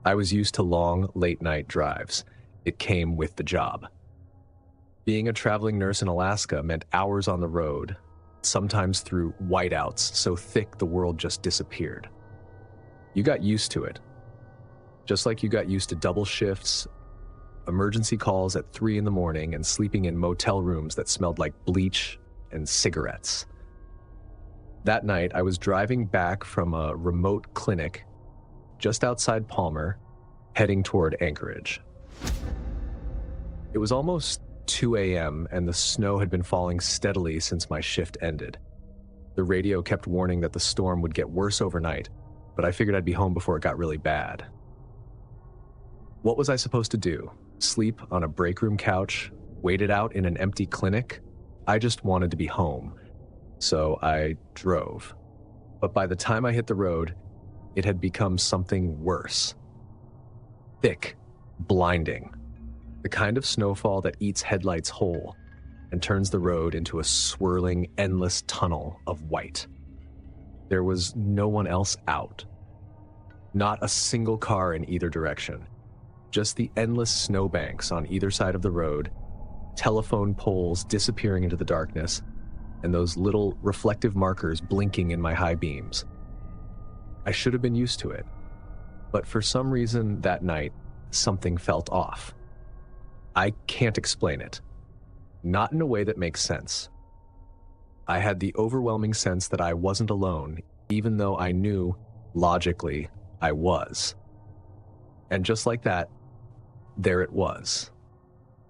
I was used to long, late-night drives. It came with the job. Being a traveling nurse in Alaska meant hours on the road, sometimes through whiteouts so thick the world just disappeared. You got used to it. Just like you got used to double shifts, emergency calls at 3 in the morning, and sleeping in motel rooms that smelled like bleach and cigarettes. That night, I was driving back from a remote clinic just outside Palmer, heading toward Anchorage. It was almost 2 a.m., and the snow had been falling steadily since my shift ended. The radio kept warning that the storm would get worse overnight, but I figured I'd be home before it got really bad. What was I supposed to do? Sleep on a break room couch? Wait it out in an empty clinic? I just wanted to be home, so I drove. But by the time I hit the road, it had become something worse. Thick, blinding. The kind of snowfall that eats headlights whole and turns the road into a swirling, endless tunnel of white. There was no one else out. Not a single car in either direction. Just the endless snowbanks on either side of the road, telephone poles disappearing into the darkness, and those little reflective markers blinking in my high beams. I should have been used to it, but for some reason that night, something felt off. I can't explain it. Not in a way that makes sense. I had the overwhelming sense that I wasn't alone, even though I knew, logically, I was. And just like that, there it was.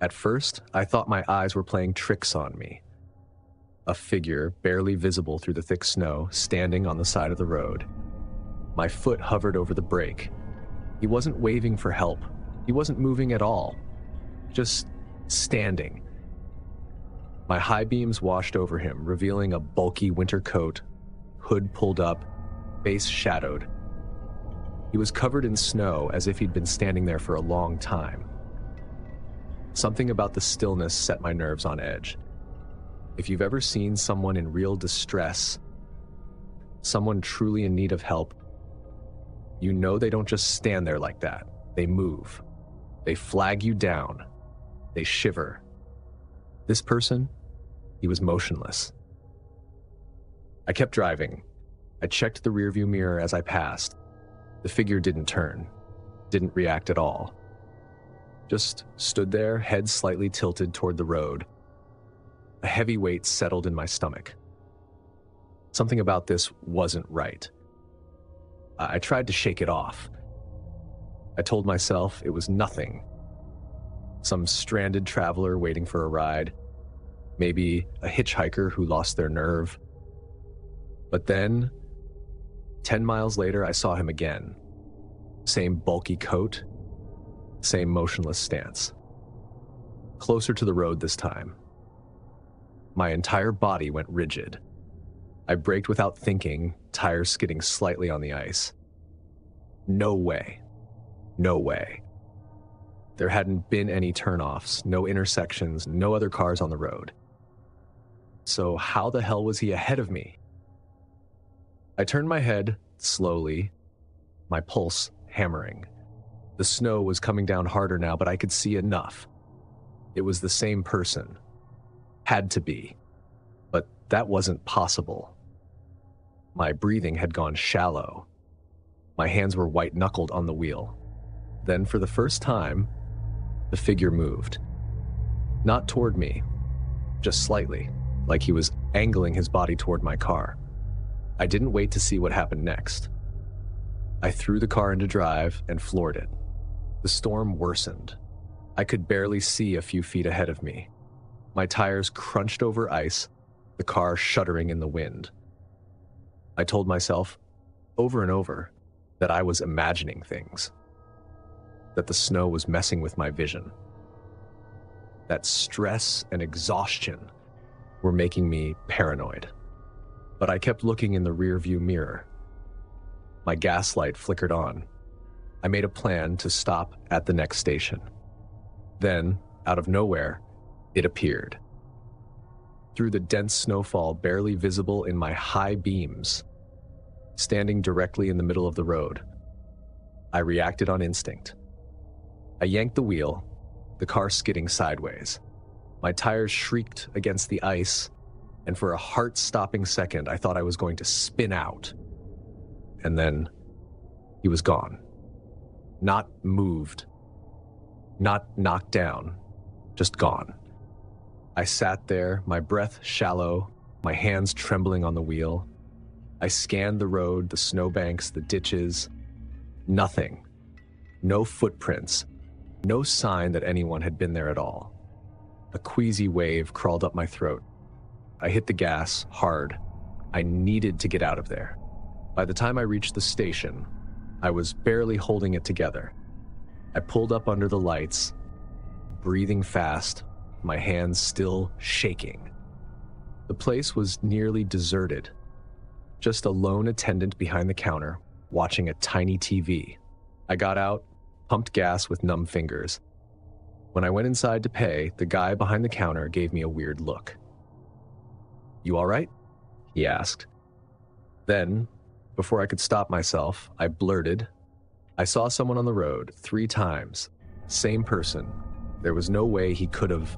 At first, I thought my eyes were playing tricks on me. A figure, barely visible through the thick snow, standing on the side of the road. My foot hovered over the brake. He wasn't waving for help. He wasn't moving at all. Just standing. My high beams washed over him, revealing a bulky winter coat, hood pulled up, face shadowed. He was covered in snow as if he'd been standing there for a long time. Something about the stillness set my nerves on edge. If you've ever seen someone in real distress, someone truly in need of help, you know they don't just stand there like that. They move. They flag you down. They shiver. This person, he was motionless. I kept driving. I checked the rearview mirror as I passed. The figure didn't turn, didn't react at all. Just stood there, head slightly tilted toward the road. A heavy weight settled in my stomach. Something about this wasn't right. I tried to shake it off. I told myself it was nothing. Some stranded traveler waiting for a ride. Maybe a hitchhiker who lost their nerve. But then, 10 miles later, I saw him again. Same bulky coat, same motionless stance. Closer to the road this time. My entire body went rigid. I braked without thinking, tires skidding slightly on the ice. No way. No way. There hadn't been any turnoffs, no intersections, no other cars on the road. So how the hell was he ahead of me? I turned my head slowly, my pulse hammering. The snow was coming down harder now, but I could see enough. It was the same person. Had to be. But that wasn't possible. My breathing had gone shallow. My hands were white-knuckled on the wheel. Then, for the first time, the figure moved. Not toward me, just slightly, like he was angling his body toward my car. I didn't wait to see what happened next. I threw the car into drive and floored it. The storm worsened. I could barely see a few feet ahead of me. My tires crunched over ice, the car shuddering in the wind. I told myself, over and over, that I was imagining things. That the snow was messing with my vision. That stress and exhaustion were making me paranoid. But I kept looking in the rearview mirror. My gas light flickered on. I made a plan to stop at the next station. Then, out of nowhere, it appeared. Through the dense snowfall barely visible in my high beams, standing directly in the middle of the road. I reacted on instinct. I yanked the wheel, the car skidding sideways. My tires shrieked against the ice, and for a heart-stopping second, I thought I was going to spin out. And then he was gone. Not moved, not knocked down, just gone. I sat there, my breath shallow, my hands trembling on the wheel. I scanned the road, the snowbanks, the ditches. Nothing. No footprints. No sign that anyone had been there at all. A queasy wave crawled up my throat. I hit the gas hard. I needed to get out of there. By the time I reached the station, I was barely holding it together. I pulled up under the lights, breathing fast, my hands still shaking. The place was nearly deserted. Just a lone attendant behind the counter, watching a tiny TV. I got out, pumped gas with numb fingers. When I went inside to pay, the guy behind the counter gave me a weird look. "You all right?" he asked. Then, before I could stop myself, I blurted, "I saw someone on the road 3 times. Same person. There was no way he could have..."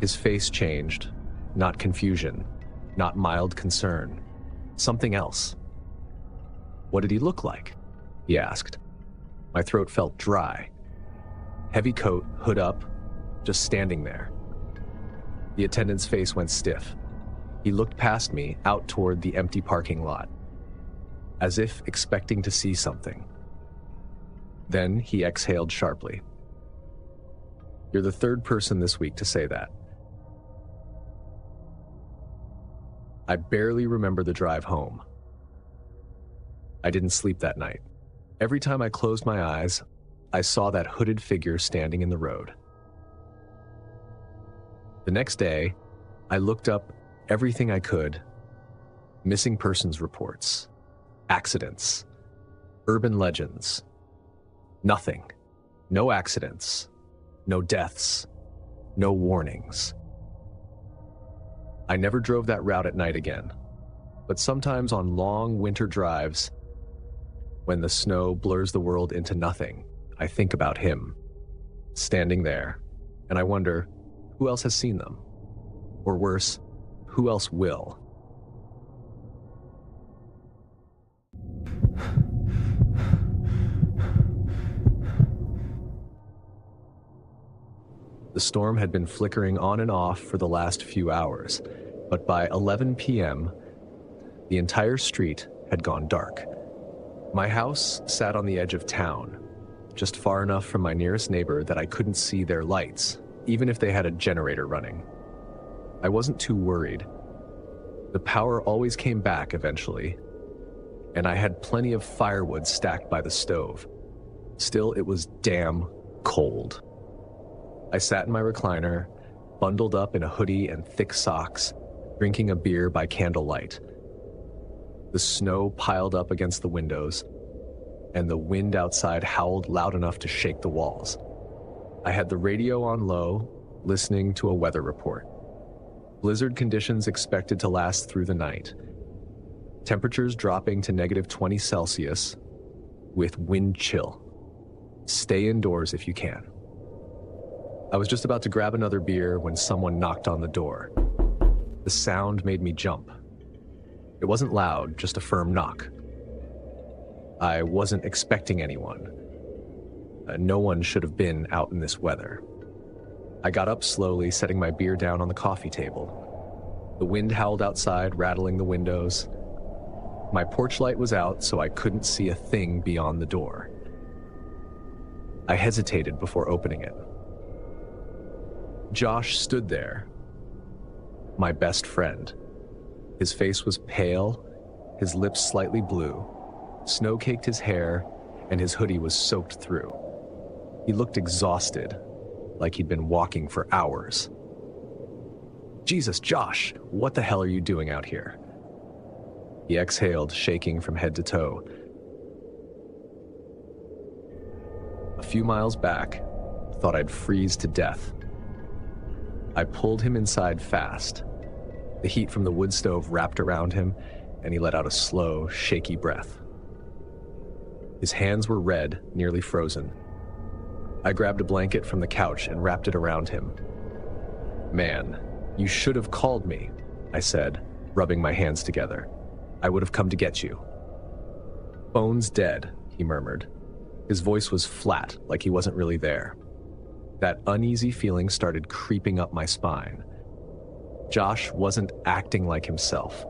His face changed. Not confusion, not mild concern. Something else. "What did he look like?" he asked. My throat felt dry. Heavy coat, hood up, just standing there. The attendant's face went stiff. He looked past me, out toward the empty parking lot, as if expecting to see something. Then he exhaled sharply. "You're the 3rd person this week to say that." I barely remember the drive home. I didn't sleep that night. Every time I closed my eyes, I saw that hooded figure standing in the road. The next day, I looked up everything I could. Missing persons reports, accidents, urban legends. Nothing. No accidents, no deaths, no warnings. I never drove that route at night again, but sometimes on long winter drives, when the snow blurs the world into nothing, I think about him, standing there, and I wonder, who else has seen them? Or worse, who else will? The storm had been flickering on and off for the last few hours, but by 11 p.m., the entire street had gone dark. My house sat on the edge of town, just far enough from my nearest neighbor that I couldn't see their lights, even if they had a generator running. I wasn't too worried. The power always came back eventually, and I had plenty of firewood stacked by the stove. Still, it was damn cold. I sat in my recliner, bundled up in a hoodie and thick socks, drinking a beer by candlelight. The snow piled up against the windows, and the wind outside howled loud enough to shake the walls. I had the radio on low, listening to a weather report. Blizzard conditions expected to last through the night. Temperatures dropping to -20 Celsius, with wind chill. Stay indoors if you can. I was just about to grab another beer when someone knocked on the door. The sound made me jump. It wasn't loud, just a firm knock. I wasn't expecting anyone. No one should have been out in this weather. I got up slowly, setting my beer down on the coffee table. The wind howled outside, rattling the windows. My porch light was out, so I couldn't see a thing beyond the door. I hesitated before opening it. Josh stood there, my best friend. His face was pale, his lips slightly blue. Snow caked his hair, and his hoodie was soaked through. He looked exhausted, like he'd been walking for hours. "Jesus, Josh, what the hell are you doing out here?" He exhaled, shaking from head to toe. A few miles back, thought I'd freeze to death. I pulled him inside fast. The heat from the wood stove wrapped around him, and he let out a slow, shaky breath. His hands were red, nearly frozen. I grabbed a blanket from the couch and wrapped it around him. "Man, you should have called me," I said, rubbing my hands together. "I would have come to get you." "Phone's dead," he murmured. His voice was flat, like he wasn't really there. That uneasy feeling started creeping up my spine. Josh wasn't acting like himself.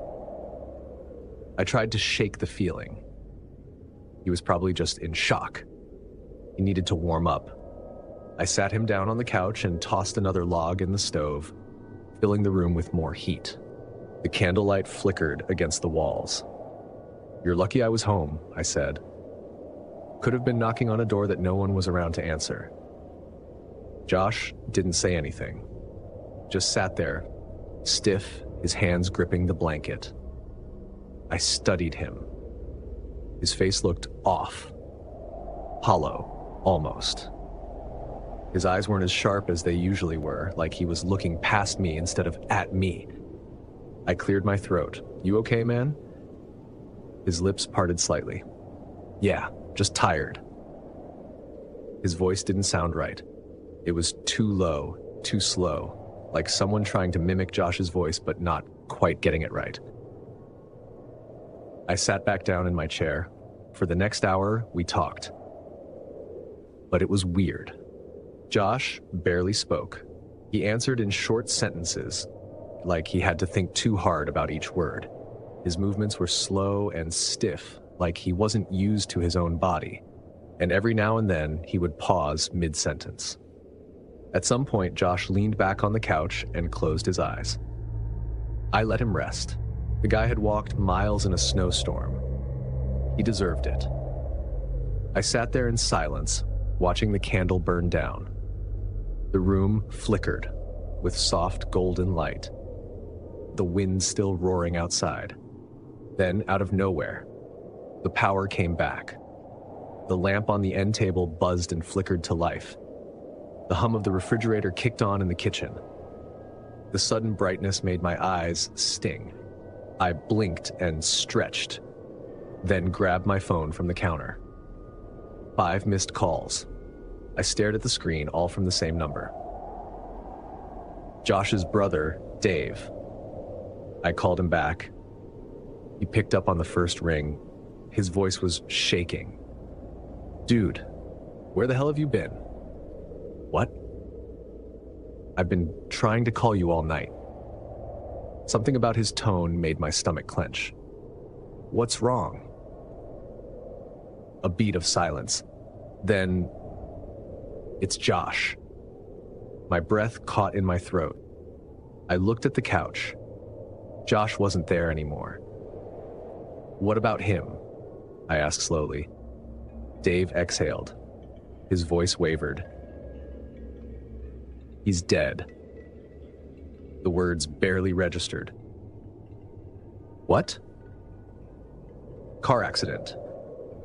I tried to shake the feeling. He was probably just in shock. He needed to warm up. I sat him down on the couch and tossed another log in the stove, filling the room with more heat. The candlelight flickered against the walls. "You're lucky I was home," I said. Could have been knocking on a door that no one was around to answer. Josh didn't say anything, just sat there, stiff, his hands gripping the blanket. I studied him. His face looked off, hollow, almost. His eyes weren't as sharp as they usually were, like he was looking past me instead of at me. I cleared my throat. "You okay, man?" His lips parted slightly. "Yeah, just tired." His voice didn't sound right. It was too low, too slow, like someone trying to mimic Josh's voice but not quite getting it right. I sat back down in my chair. For the next hour, we talked. But it was weird. Josh barely spoke. He answered in short sentences, like he had to think too hard about each word. His movements were slow and stiff, like he wasn't used to his own body. And every now and then, he would pause mid-sentence. At some point, Josh leaned back on the couch and closed his eyes. I let him rest. The guy had walked miles in a snowstorm. He deserved it. I sat there in silence, watching the candle burn down. The room flickered with soft golden light, the wind still roaring outside. Then, out of nowhere, the power came back. The lamp on the end table buzzed and flickered to life. The hum of the refrigerator kicked on in the kitchen. The sudden brightness made my eyes sting. I blinked and stretched, then grabbed my phone from the counter. 5 missed calls. I stared at the screen, all from the same number. Josh's brother, Dave. I called him back. He picked up on the first ring. His voice was shaking. "Dude, where the hell have you been?" "What?" "I've been trying to call you all night." Something about his tone made my stomach clench. "What's wrong?" A beat of silence. Then, "It's Josh." My breath caught in my throat. I looked at the couch. Josh wasn't there anymore. "What about him?" I asked slowly. Dave exhaled. His voice wavered. "He's dead." The words barely registered. "What?" "Car accident.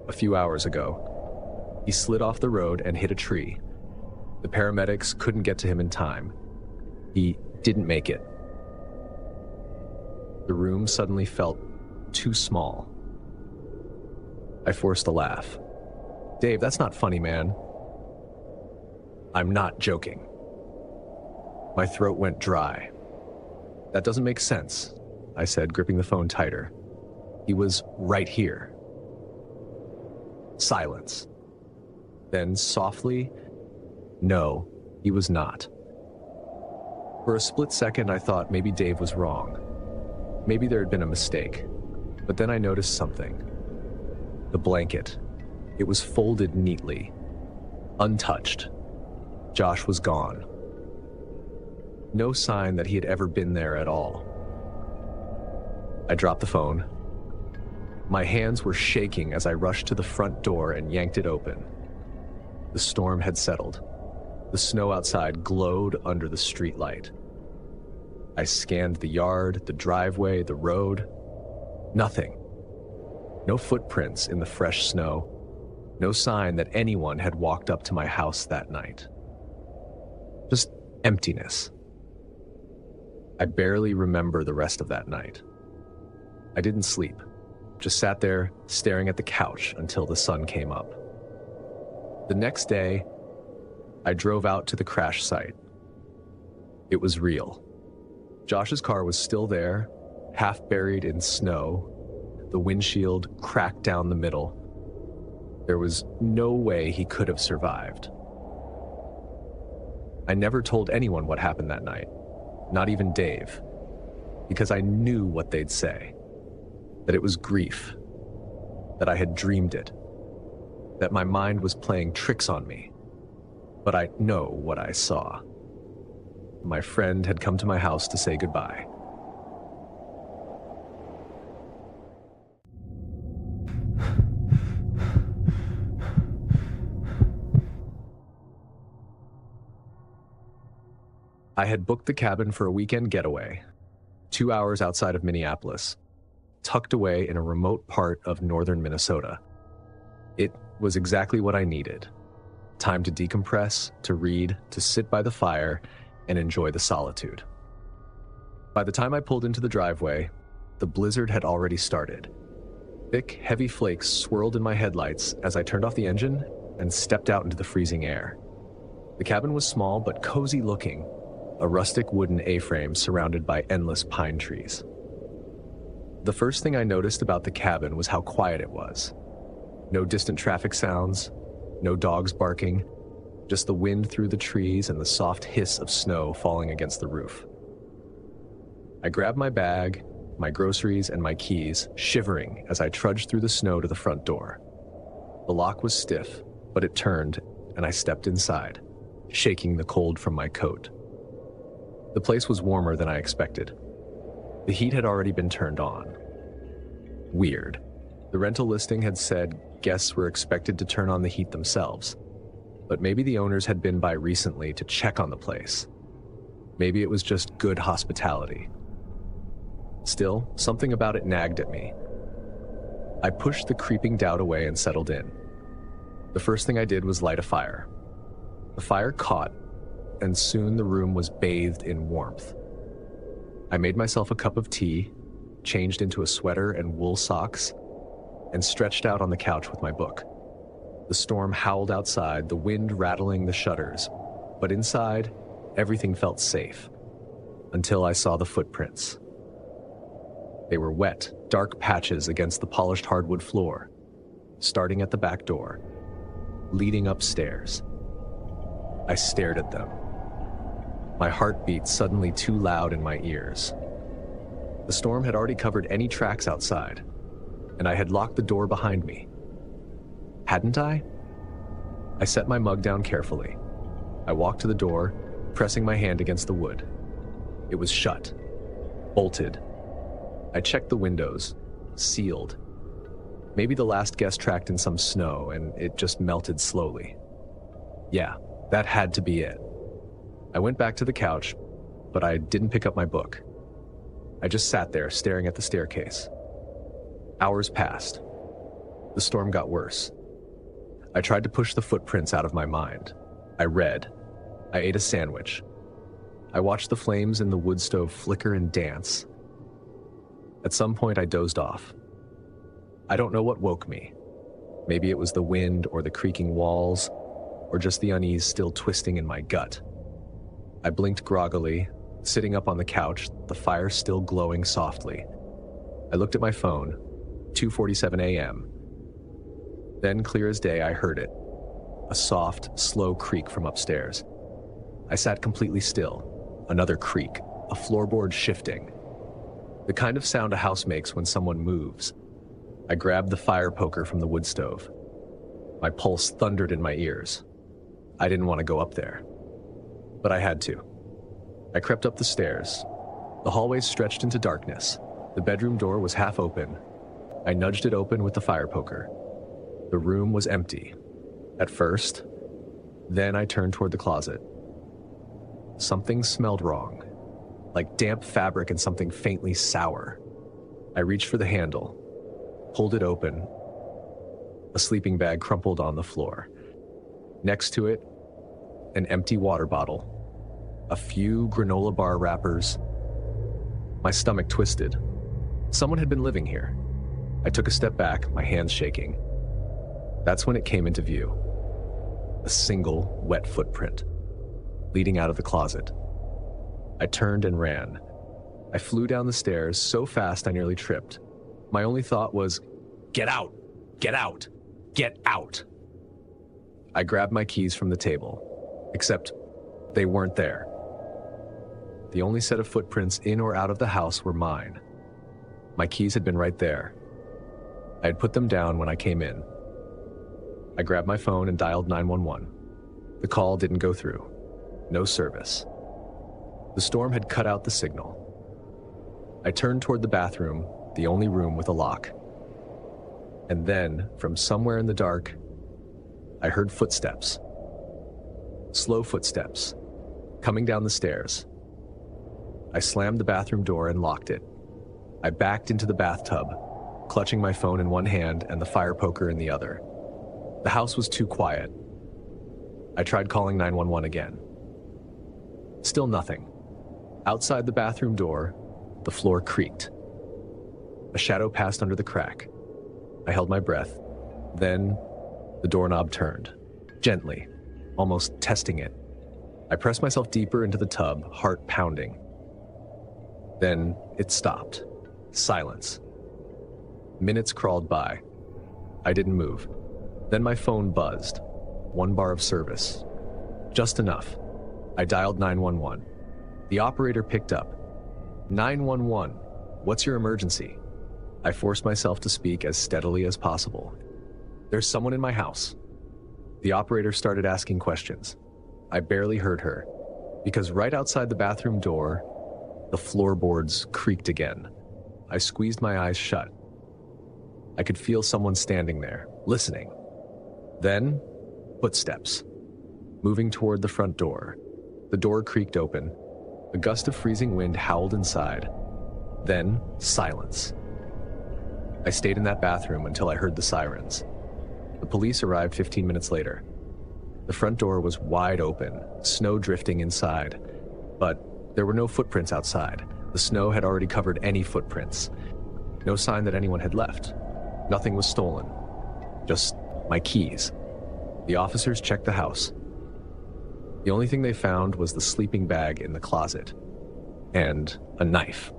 A few hours ago. He slid off the road and hit a tree. The paramedics couldn't get to him in time. He didn't make it." The room suddenly felt too small. I forced a laugh. "Dave, that's not funny, man." "I'm not joking." My throat went dry. "That doesn't make sense," I said, gripping the phone tighter. "He was right here." Silence. Then softly, "No, he was not." For a split second, I thought maybe Dave was wrong. Maybe there had been a mistake. But then I noticed something. The blanket. It was folded neatly, untouched. Josh was gone. No sign that he had ever been there at all. I dropped the phone. My hands were shaking as I rushed to the front door and yanked it open. The storm had settled. The snow outside glowed under the streetlight. I scanned the yard, the driveway, the road. Nothing. No footprints in the fresh snow. No sign that anyone had walked up to my house that night. Just emptiness. I barely remember the rest of that night. I didn't sleep. Just sat there staring at the couch until the sun came up. The next day, I drove out to the crash site. It was real. Josh's car was still there, half buried in snow, the windshield cracked down the middle. There was no way he could have survived. I never told anyone what happened that night, not even Dave, because I knew what they'd say, that it was grief, that I had dreamed it, that my mind was playing tricks on me. But I know what I saw. My friend had come to my house to say goodbye. I had booked the cabin for a weekend getaway, 2 hours outside of Minneapolis, tucked away in a remote part of northern Minnesota. It was exactly what I needed. Time to decompress, to read, to sit by the fire, and enjoy the solitude. By the time I pulled into the driveway, the blizzard had already started. Thick, heavy flakes swirled in my headlights as I turned off the engine and stepped out into the freezing air. The cabin was small but cozy looking, a rustic wooden A-frame surrounded by endless pine trees. The first thing I noticed about the cabin was how quiet it was. No distant traffic sounds, no dogs barking, just the wind through the trees and the soft hiss of snow falling against the roof. I grabbed my bag, my groceries, and my keys, shivering as I trudged through the snow to the front door. The lock was stiff, but it turned, and I stepped inside, shaking the cold from my coat. The place was warmer than I expected. The heat had already been turned on. Weird. The rental listing had said guests were expected to turn on the heat themselves, but maybe the owners had been by recently to check on the place. Maybe it was just good hospitality. Still, something about it nagged at me. I pushed the creeping doubt away and settled in. The first thing I did was light a fire. The fire caught, and soon the room was bathed in warmth. I made myself a cup of tea, changed into a sweater and wool socks, and stretched out on the couch with my book. The storm howled outside, the wind rattling the shutters, but inside, everything felt safe, until I saw the footprints. They were wet, dark patches against the polished hardwood floor, starting at the back door, leading upstairs. I stared at them. My heart beat suddenly too loud in my ears. The storm had already covered any tracks outside, and I had locked the door behind me. Hadn't I? I set my mug down carefully. I walked to the door, pressing my hand against the wood. It was shut, bolted. I checked the windows, sealed. Maybe the last guest tracked in some snow, and it just melted slowly. Yeah, that had to be it. I went back to the couch, but I didn't pick up my book. I just sat there staring at the staircase. Hours passed. The storm got worse. I tried to push the footprints out of my mind. I read. I ate a sandwich. I watched the flames in the wood stove flicker and dance. At some point, I dozed off. I don't know what woke me. Maybe it was the wind or the creaking walls, or just the unease still twisting in my gut. I blinked groggily, sitting up on the couch, the fire still glowing softly. I looked at my phone, 2:47 a.m. Then, clear as day, I heard it. A soft, slow creak from upstairs. I sat completely still. Another creak, a floorboard shifting. The kind of sound a house makes when someone moves. I grabbed the fire poker from the wood stove. My pulse thundered in my ears. I didn't want to go up there, but I had to. I crept up the stairs. The hallway stretched into darkness. The bedroom door was half open. I nudged it open with the fire poker. The room was empty. At first. Then I turned toward the closet. Something smelled wrong, like damp fabric and something faintly sour. I reached for the handle, pulled it open. A sleeping bag crumpled on the floor. Next to it, an empty water bottle, a few granola bar wrappers. My stomach twisted. Someone had been living here. I took a step back, my hands shaking. That's when it came into view. A single wet footprint leading out of the closet. I turned and ran. I flew down the stairs so fast I nearly tripped. My only thought was, "Get out! Get out! Get out!" I grabbed my keys from the table, except they weren't there. The only set of footprints in or out of the house were mine. My keys had been right there. I had put them down when I came in. I grabbed my phone and dialed 911. The call didn't go through. No service. The storm had cut out the signal. I turned toward the bathroom, the only room with a lock. And then, from somewhere in the dark, I heard footsteps. Slow footsteps, coming down the stairs. I slammed the bathroom door and locked it. I backed into the bathtub, clutching my phone in one hand and the fire poker in the other. The house was too quiet. I tried calling 911 again. Still nothing. Outside the bathroom door, the floor creaked. A shadow passed under the crack. I held my breath. Then, the doorknob turned, gently, almost testing it. I pressed myself deeper into the tub, heart pounding. Then it stopped. Silence. Minutes crawled by. I didn't move. Then my phone buzzed. 1 bar of service. Just enough. I dialed 911. The operator picked up. 911, what's your emergency? I forced myself to speak as steadily as possible. There's someone in my house. The operator started asking questions. I barely heard her, because right outside the bathroom door, the floorboards creaked again. I squeezed my eyes shut. I could feel someone standing there, listening. Then, footsteps, moving toward the front door. The door creaked open. A gust of freezing wind howled inside. Then, silence. I stayed in that bathroom until I heard the sirens. The police arrived 15 minutes later. The front door was wide open, snow drifting inside, but there were no footprints outside. The snow had already covered any footprints. No sign that anyone had left. Nothing was stolen. Just my keys. The officers checked the house. The only thing they found was the sleeping bag in the closet and a knife,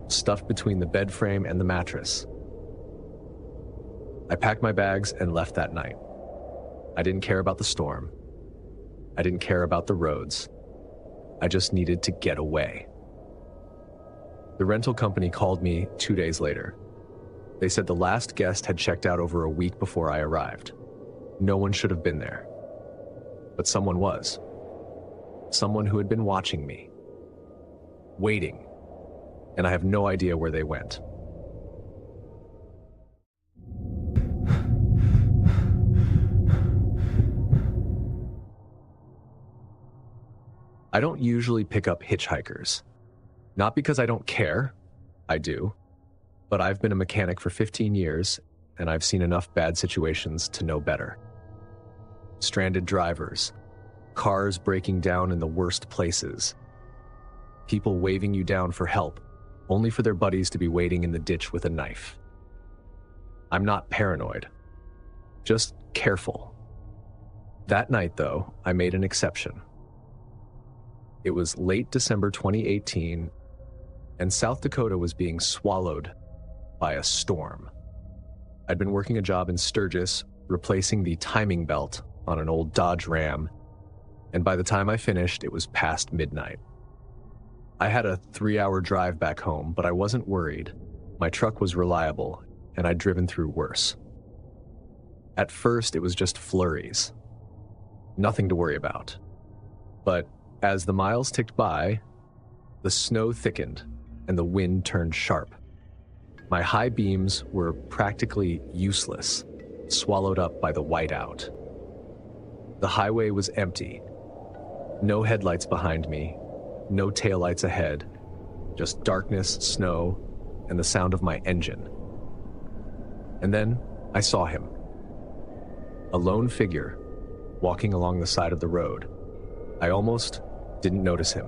stuffed between the bed frame and the mattress. I packed my bags and left that night. I didn't care about the storm. I didn't care about the roads. I just needed to get away. The rental company called me 2 days later. They said the last guest had checked out over a week before I arrived. No one should have been there. But someone was. Someone who had been watching me. Waiting. And I have no idea where they went. I don't usually pick up hitchhikers. Not because I don't care. I do. But I've been a mechanic for 15 years, and I've seen enough bad situations to know better. Stranded drivers, cars breaking down in the worst places, people waving you down for help, only for their buddies to be waiting in the ditch with a knife. I'm not paranoid, just careful. That night, though, I made an exception. It was late December 2018, and South Dakota was being swallowed by a storm. I'd been working a job in Sturgis, replacing the timing belt on an old Dodge Ram, and by the time I finished, it was past midnight. I had a 3-hour drive back home, but I wasn't worried. My truck was reliable, and I'd driven through worse. At first, it was just flurries. Nothing to worry about. But as the miles ticked by, the snow thickened, and the wind turned sharp. My high beams were practically useless, swallowed up by the whiteout. The highway was empty. No headlights behind me, no taillights ahead, just darkness, snow, and the sound of my engine. And then I saw him. A lone figure, walking along the side of the road. I almost didn't notice him.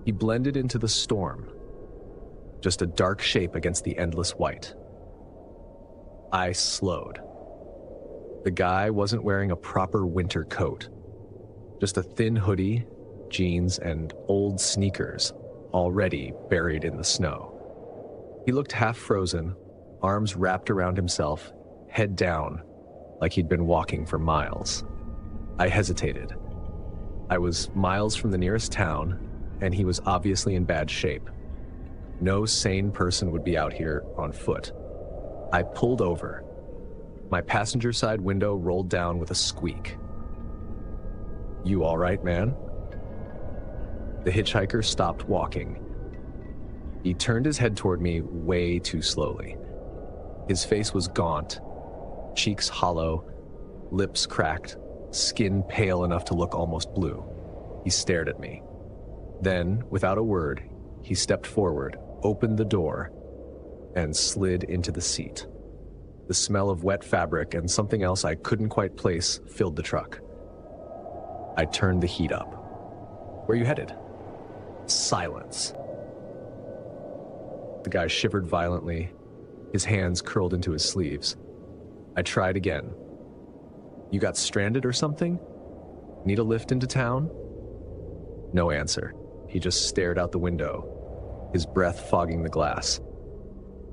He blended into the storm, just a dark shape against the endless white. I slowed. The guy wasn't wearing a proper winter coat, just a thin hoodie, jeans, and old sneakers, already buried in the snow. He looked half frozen, arms wrapped around himself, head down, like he'd been walking for miles. I hesitated. I was miles from the nearest town, and he was obviously in bad shape. No sane person would be out here on foot. I pulled over. My passenger side window rolled down with a squeak. "You all right, man?" The hitchhiker stopped walking. He turned his head toward me way too slowly. His face was gaunt, cheeks hollow, lips cracked, skin pale enough to look almost blue. He stared at me. Then, without a word, he stepped forward, opened the door, and slid into the seat. The smell of wet fabric and something else I couldn't quite place filled the truck. I turned the heat up. "Where are you headed?" Silence. The guy shivered violently, his hands curled into his sleeves. I tried again. "You got stranded or something? Need a lift into town?" No answer. He just stared out the window, his breath fogging the glass.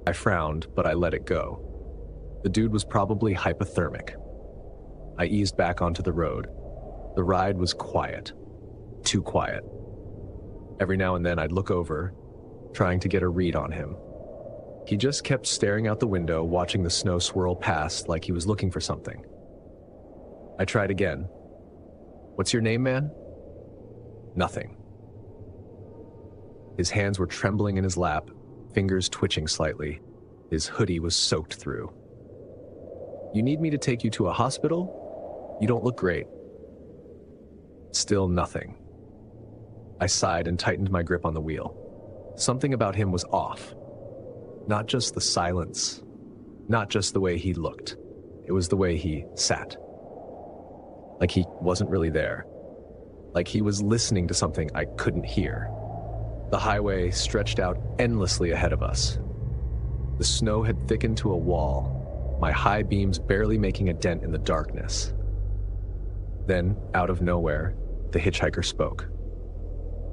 I frowned, but I let it go. The dude was probably hypothermic. I eased back onto the road. The ride was quiet. Too quiet. Every now and then I'd look over, trying to get a read on him. He just kept staring out the window, watching the snow swirl past like he was looking for something. I tried again. "What's your name, man?" Nothing. His hands were trembling in his lap, fingers twitching slightly. His hoodie was soaked through. "You need me to take you to a hospital? You don't look great." Still nothing. I sighed and tightened my grip on the wheel. Something about him was off. Not just the silence, not just the way he looked. It was the way he sat. Like he wasn't really there. Like he was listening to something I couldn't hear. The highway stretched out endlessly ahead of us. The snow had thickened to a wall, my high beams barely making a dent in the darkness. Then, out of nowhere, the hitchhiker spoke.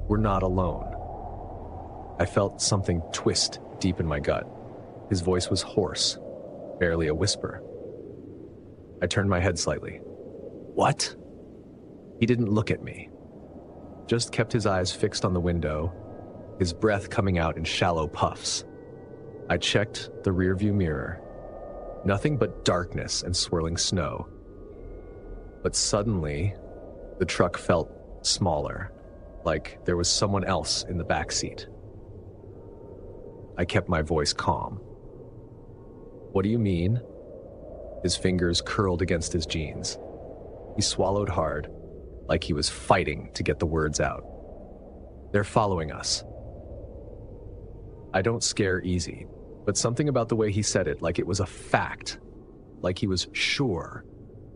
"We're not alone." I felt something twist deep in my gut. His voice was hoarse, barely a whisper. I turned my head slightly. "What?" He didn't look at me, just kept his eyes fixed on the window, his breath coming out in shallow puffs. I checked the rearview mirror. Nothing but darkness and swirling snow. But suddenly, the truck felt smaller, like there was someone else in the back seat. I kept my voice calm. "What do you mean?" His fingers curled against his jeans. He swallowed hard, like he was fighting to get the words out. "They're following us." I don't scare easy, but something about the way he said it, like it was a fact, like he was sure,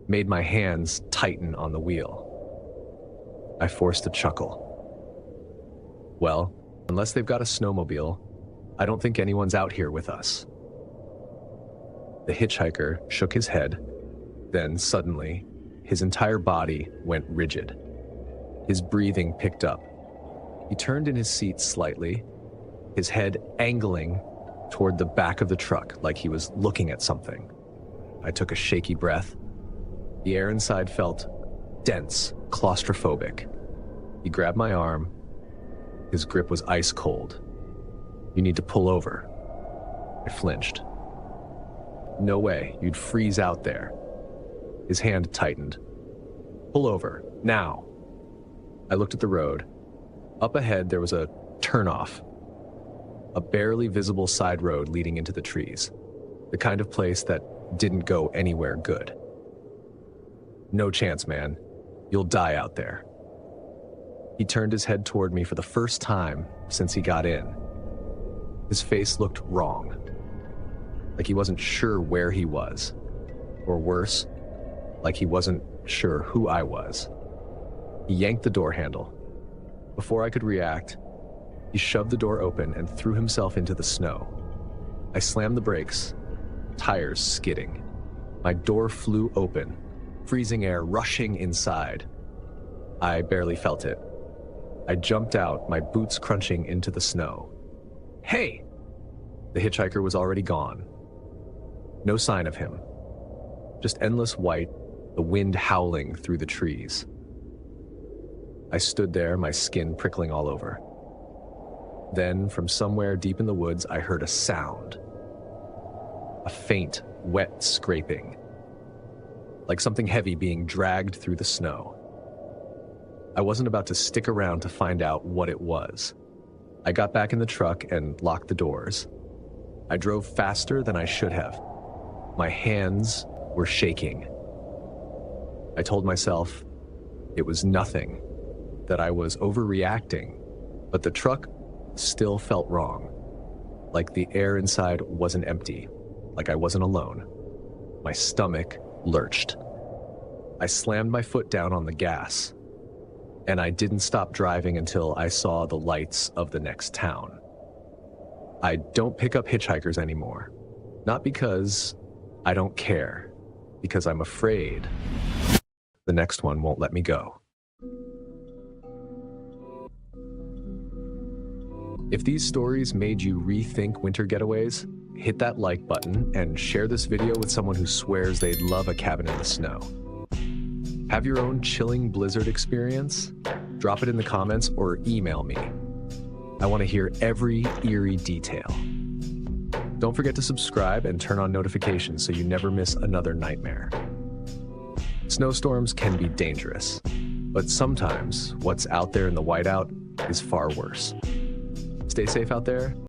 made my hands tighten on the wheel. I forced a chuckle. "Well, unless they've got a snowmobile, I don't think anyone's out here with us." The hitchhiker shook his head, then suddenly, his entire body went rigid. His breathing picked up. He turned in his seat slightly, his head angling toward the back of the truck like he was looking at something. I took a shaky breath. The air inside felt dense, claustrophobic. He grabbed my arm. His grip was ice cold. "You need to pull over." I flinched. "No way, you'd freeze out there." His hand tightened. "Pull over, now." I looked at the road. Up ahead, there was a turnoff. A barely visible side road leading into the trees. The kind of place that didn't go anywhere good. "No chance, man. You'll die out there." He turned his head toward me for the first time since he got in. His face looked wrong. Like he wasn't sure where he was. Or worse, like he wasn't sure who I was. He yanked the door handle. Before I could react, he shoved the door open and threw himself into the snow. I slammed the brakes, tires skidding. My door flew open, freezing air rushing inside. I barely felt it. I jumped out, my boots crunching into the snow. "Hey!" The hitchhiker was already gone. No sign of him. Just endless white, the wind howling through the trees. I stood there, my skin prickling all over. Then, from somewhere deep in the woods, I heard a sound. A faint, wet scraping. Like something heavy being dragged through the snow. I wasn't about to stick around to find out what it was. I got back in the truck and locked the doors. I drove faster than I should have. My hands were shaking. I told myself it was nothing, that I was overreacting, but the truck still felt wrong. Like the air inside wasn't empty, like I wasn't alone. My stomach lurched. I slammed my foot down on the gas, and I didn't stop driving until I saw the lights of the next town. I don't pick up hitchhikers anymore. Not because I don't care, because I'm afraid the next one won't let me go. If these stories made you rethink winter getaways, hit that like button and share this video with someone who swears they'd love a cabin in the snow. Have your own chilling blizzard experience? Drop it in the comments or email me. I want to hear every eerie detail. Don't forget to subscribe and turn on notifications so you never miss another nightmare. Snowstorms can be dangerous, but sometimes what's out there in the whiteout is far worse. Stay safe out there.